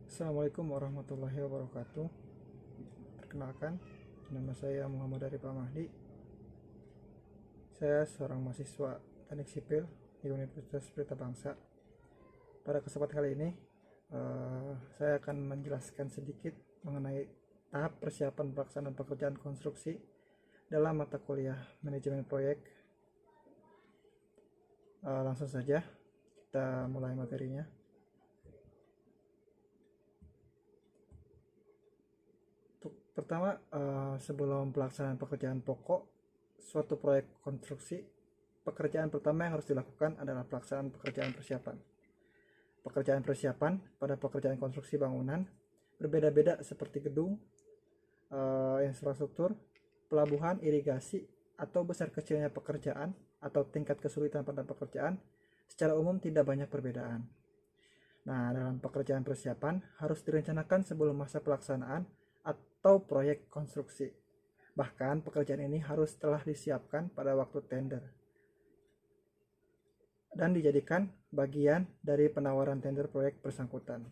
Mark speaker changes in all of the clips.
Speaker 1: Assalamualaikum warahmatullahi wabarakatuh. Perkenalkan, nama saya Muhammad Arif Mahdi. Saya seorang mahasiswa teknik sipil di Universitas Pelita Bangsa. Pada kesempatan kali ini, saya akan menjelaskan sedikit mengenai tahap persiapan pelaksanaan pekerjaan konstruksi dalam mata kuliah manajemen proyek. Langsung saja kita mulai materinya. Pertama, sebelum pelaksanaan pekerjaan pokok suatu proyek konstruksi, pekerjaan pertama yang harus dilakukan adalah pelaksanaan pekerjaan persiapan. Pekerjaan persiapan pada pekerjaan konstruksi bangunan berbeda-beda seperti gedung, infrastruktur, pelabuhan, irigasi, atau besar kecilnya pekerjaan atau tingkat kesulitan pada pekerjaan secara umum tidak banyak perbedaan. Nah, dalam pekerjaan persiapan harus direncanakan sebelum masa pelaksanaan atau proyek konstruksi. Bahkan pekerjaan ini harus telah disiapkan pada waktu tender dan dijadikan bagian dari penawaran tender proyek bersangkutan.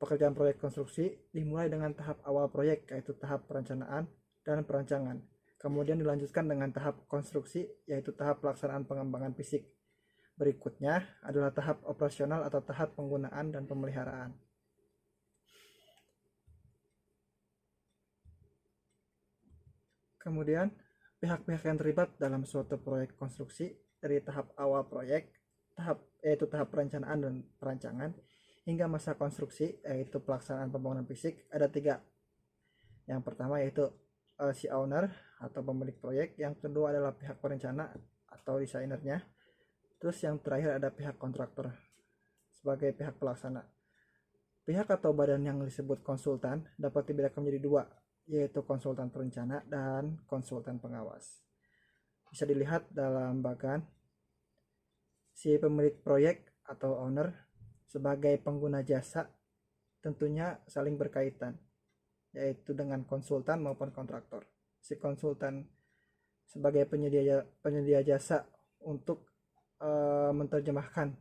Speaker 1: Pekerjaan proyek konstruksi dimulai dengan tahap awal proyek, yaitu tahap perencanaan dan perancangan. Kemudian dilanjutkan dengan tahap konstruksi, yaitu tahap pelaksanaan pengembangan fisik. Berikutnya adalah tahap operasional atau tahap penggunaan dan pemeliharaan. Kemudian, pihak-pihak yang terlibat dalam suatu proyek konstruksi dari tahap awal proyek, yaitu tahap perencanaan dan perancangan, hingga masa konstruksi, yaitu pelaksanaan pembangunan fisik, ada 3. Yang pertama yaitu si owner atau pemilik proyek, yang kedua adalah pihak perencana atau desainernya, terus yang terakhir ada pihak kontraktor sebagai pihak pelaksana. Pihak atau badan yang disebut konsultan dapat dibedakan menjadi 2, yaitu konsultan perencana dan konsultan pengawas. Bisa dilihat dalam bagan si pemilik proyek atau owner sebagai pengguna jasa tentunya saling berkaitan, yaitu dengan konsultan maupun kontraktor. Si konsultan sebagai penyedia jasa untuk menerjemahkan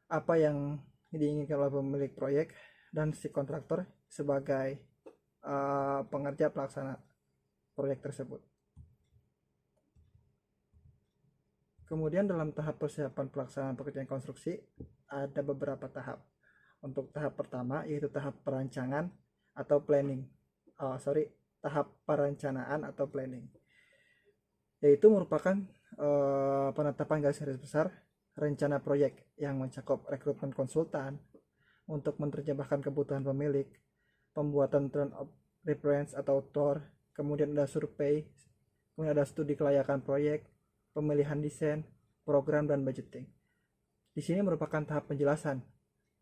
Speaker 1: apa yang diinginkan oleh pemilik proyek, dan si kontraktor sebagai pengerja pelaksana proyek tersebut. Kemudian dalam tahap persiapan pelaksanaan pekerjaan konstruksi ada beberapa tahap. Untuk tahap pertama yaitu tahap perancangan atau planning. Tahap perencanaan atau planning. Yaitu merupakan penetapan garis besar rencana proyek yang mencakup rekrutmen konsultan untuk menerjemahkan kebutuhan pemilik, pembuatan term of reference atau TOR, kemudian ada survei, kemudian ada studi kelayakan proyek, pemilihan desain, program, dan budgeting. Di sini merupakan tahap penjelasan,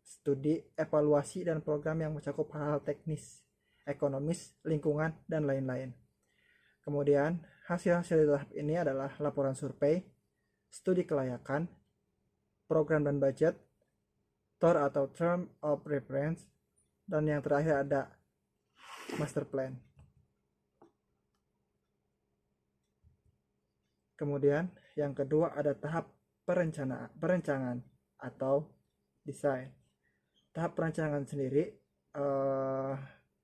Speaker 1: studi, evaluasi, dan program yang mencakup hal-hal teknis, ekonomis, lingkungan, dan lain-lain. Kemudian hasil-hasil di tahap ini adalah laporan survei, studi kelayakan, program dan budget, TOR atau term of reference, dan yang terakhir ada master plan. Kemudian yang kedua ada tahap perencanaan atau desain. Tahap perencanaan sendiri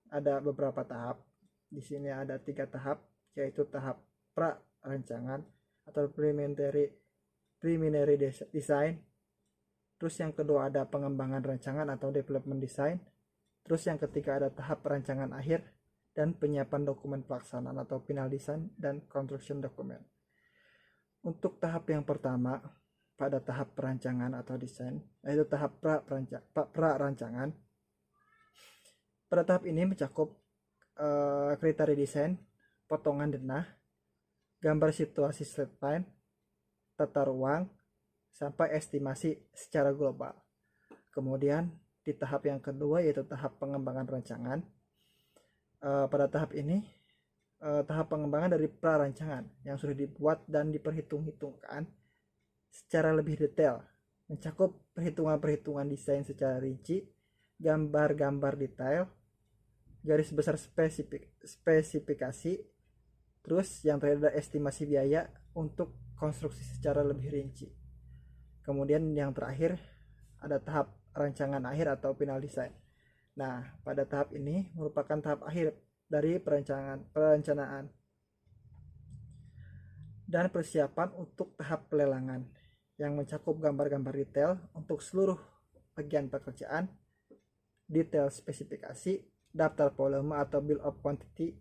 Speaker 1: ada beberapa tahap. Di sini ada 3 tahap, yaitu tahap pra-rancangan atau preliminary design. Terus yang kedua ada pengembangan rancangan atau development design. Terus yang ketiga ada tahap perancangan akhir dan penyiapan dokumen pelaksanaan atau final design dan construction document. Untuk tahap yang pertama pada tahap perancangan atau desain, yaitu tahap pra-rancangan. Pada tahap ini mencakup kriteria desain, potongan denah, gambar situasi slide plan, tata ruang, sampai estimasi secara global. Kemudian di tahap yang kedua yaitu tahap pengembangan rancangan. Pada tahap ini tahap pengembangan dari prarancangan yang sudah dibuat dan diperhitung-hitungkan secara lebih detail, mencakup perhitungan-perhitungan desain secara rinci, gambar-gambar detail, garis besar spesifikasi, terus yang terakhir ada estimasi biaya untuk konstruksi secara lebih rinci. Kemudian yang terakhir ada tahap rancangan akhir atau final design. Nah, pada tahap ini merupakan tahap akhir dari perencanaan dan persiapan untuk tahap pelelangan yang mencakup gambar-gambar detail untuk seluruh bagian pekerjaan, detail spesifikasi, daftar volume atau bill of quantity,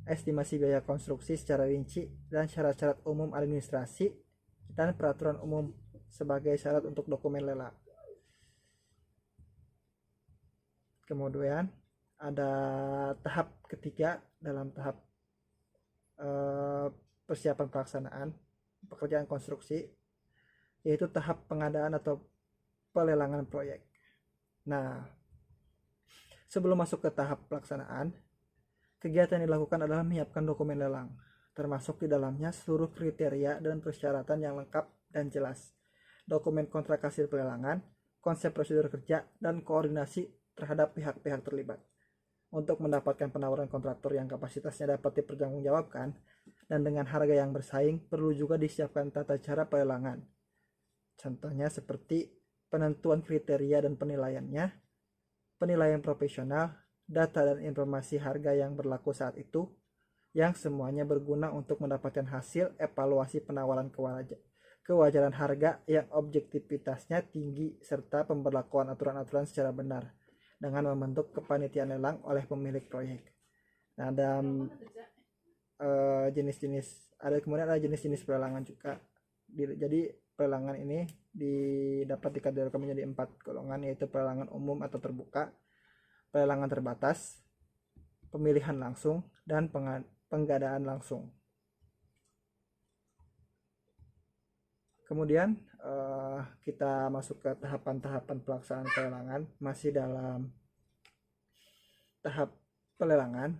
Speaker 1: estimasi biaya konstruksi secara rinci, dan syarat-syarat umum administrasi dan peraturan umum sebagai syarat untuk dokumen lelang. Kemudian ada tahap ketiga dalam tahap persiapan pelaksanaan pekerjaan konstruksi, yaitu tahap pengadaan atau pelelangan proyek. Nah, sebelum masuk ke tahap pelaksanaan, kegiatan yang dilakukan adalah menyiapkan dokumen lelang, termasuk di dalamnya seluruh kriteria dan persyaratan yang lengkap dan jelas, dokumen kontrak hasil pelelangan, konsep prosedur kerja, dan koordinasi terhadap pihak-pihak terlibat. Untuk mendapatkan penawaran kontraktor yang kapasitasnya dapat dipertanggungjawabkan dan dengan harga yang bersaing, perlu juga disiapkan tata cara pelelangan. Contohnya seperti penentuan kriteria dan penilaiannya, penilaian profesional, data dan informasi harga yang berlaku saat itu, yang semuanya berguna untuk mendapatkan hasil evaluasi penawaran kewajaran harga yang objektivitasnya tinggi, serta pemberlakuan aturan-aturan secara benar dengan membentuk kepanitiaan lelang oleh pemilik proyek. Nah, dalam kemudian ada jenis-jenis pelelangan juga. Jadi pelelangan ini dapat dikategorikan menjadi 4 golongan, yaitu pelelangan umum atau terbuka, pelelangan terbatas, pemilihan langsung, dan penggadaan langsung. Kemudian kita masuk ke tahapan-tahapan pelaksanaan pelelangan. Masih dalam tahap pelelangan,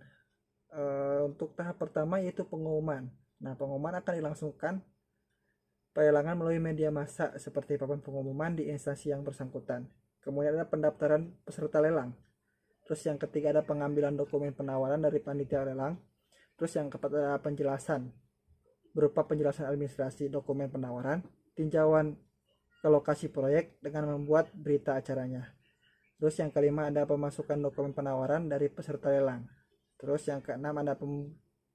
Speaker 1: untuk tahap pertama yaitu pengumuman. Nah, pengumuman akan dilangsungkan pelelangan melalui media massa seperti papan pengumuman di instansi yang bersangkutan. Kemudian ada pendaftaran peserta lelang. Terus yang ketiga ada pengambilan dokumen penawaran dari panitia lelang. Terus yang keempat ada penjelasan berupa penjelasan administrasi dokumen penawaran, tinjauan ke lokasi proyek dengan membuat berita acaranya. Terus yang kelima ada pemasukan dokumen penawaran dari peserta lelang. Terus yang keenam ada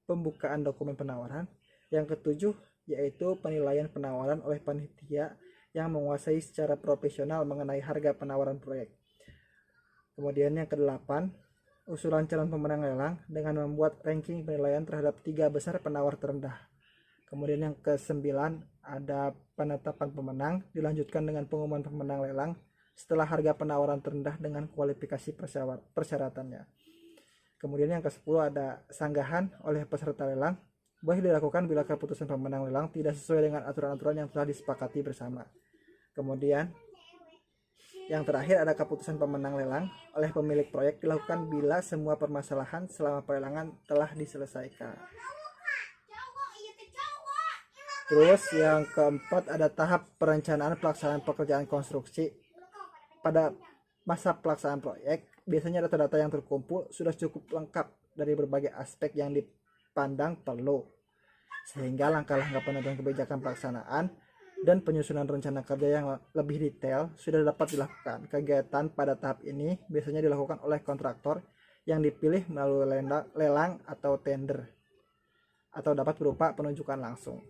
Speaker 1: pembukaan dokumen penawaran. Yang ketujuh yaitu penilaian penawaran oleh panitia yang menguasai secara profesional mengenai harga penawaran proyek. Kemudian yang kedelapan, usulan calon pemenang lelang dengan membuat ranking penilaian terhadap 3 besar penawar terendah. Kemudian yang kesembilan ada penetapan pemenang, dilanjutkan dengan pengumuman pemenang lelang setelah harga penawaran terendah dengan kualifikasi persyaratannya. Kemudian yang ke-10 ada sanggahan oleh peserta lelang, boleh dilakukan bila keputusan pemenang lelang tidak sesuai dengan aturan-aturan yang telah disepakati bersama. Kemudian yang terakhir ada keputusan pemenang lelang oleh pemilik proyek dilakukan bila semua permasalahan selama pelelangan telah diselesaikan. Terus yang keempat ada tahap perencanaan pelaksanaan pekerjaan konstruksi. Pada masa pelaksanaan proyek, biasanya data-data yang terkumpul sudah cukup lengkap dari berbagai aspek yang dipandang perlu. Sehingga langkah-langkah penentuan kebijakan pelaksanaan dan penyusunan rencana kerja yang lebih detail sudah dapat dilakukan. Kegiatan pada tahap ini biasanya dilakukan oleh kontraktor yang dipilih melalui lelang atau tender, atau dapat berupa penunjukan langsung.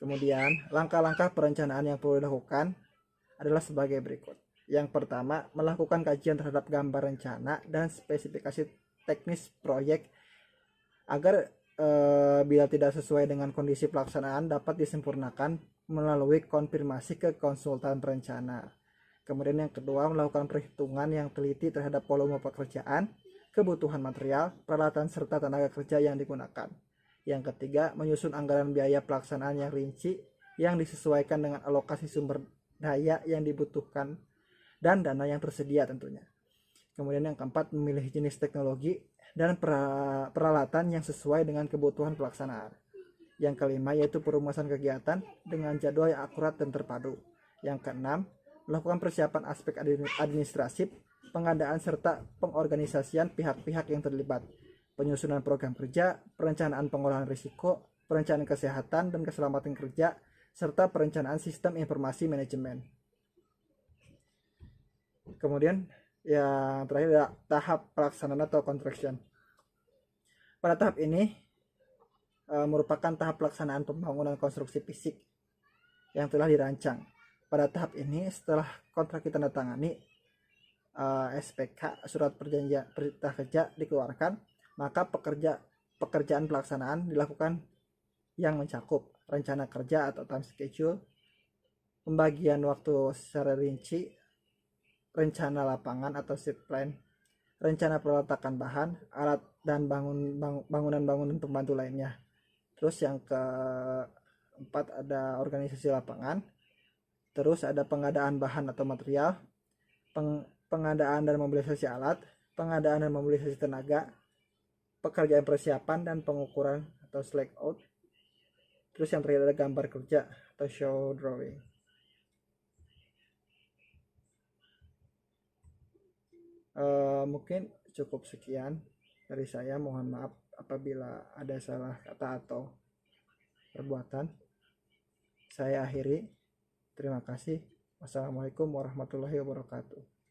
Speaker 1: Kemudian, langkah-langkah perencanaan yang perlu dilakukan adalah sebagai berikut. Yang pertama, melakukan kajian terhadap gambar rencana dan spesifikasi teknis proyek agar bila tidak sesuai dengan kondisi pelaksanaan dapat disempurnakan melalui konfirmasi ke konsultan perencana. Kemudian yang kedua, melakukan perhitungan yang teliti terhadap volume pekerjaan, kebutuhan material, peralatan serta tenaga kerja yang digunakan. Yang ketiga, menyusun anggaran biaya pelaksanaan yang rinci yang disesuaikan dengan alokasi sumber daya yang dibutuhkan dan dana yang tersedia tentunya. Kemudian yang keempat, memilih jenis teknologi dan peralatan yang sesuai dengan kebutuhan pelaksanaan. Yang kelima yaitu perumusan kegiatan dengan jadwal yang akurat dan terpadu. Yang keenam, melakukan persiapan aspek administratif, pengadaan serta pengorganisasian pihak-pihak yang terlibat, penyusunan program kerja, perencanaan pengolahan risiko, perencanaan kesehatan dan keselamatan kerja, serta perencanaan sistem informasi manajemen. Kemudian yang terakhir adalah tahap pelaksanaan atau construction. Pada tahap ini merupakan tahap pelaksanaan pembangunan konstruksi fisik yang telah dirancang. Pada tahap ini setelah kontrak ditandatangani, SPK surat perjanjian perintah kerja dikeluarkan, maka pekerjaan pelaksanaan dilakukan yang mencakup rencana kerja atau time schedule, pembagian waktu secara rinci, rencana lapangan atau set plan, rencana peletakan bahan, alat dan bangunan-bangunan pembantu lainnya. Terus yang keempat ada organisasi lapangan. Terus ada pengadaan bahan atau material, pengadaan dan mobilisasi alat, pengadaan dan mobilisasi tenaga, pekerjaan persiapan dan pengukuran atau slack out. Terus yang terakhir ada gambar kerja atau show drawing. Mungkin cukup sekian dari saya. Mohon maaf apabila ada salah kata atau perbuatan. Saya akhiri. Terima kasih. Wassalamualaikum warahmatullahi wabarakatuh.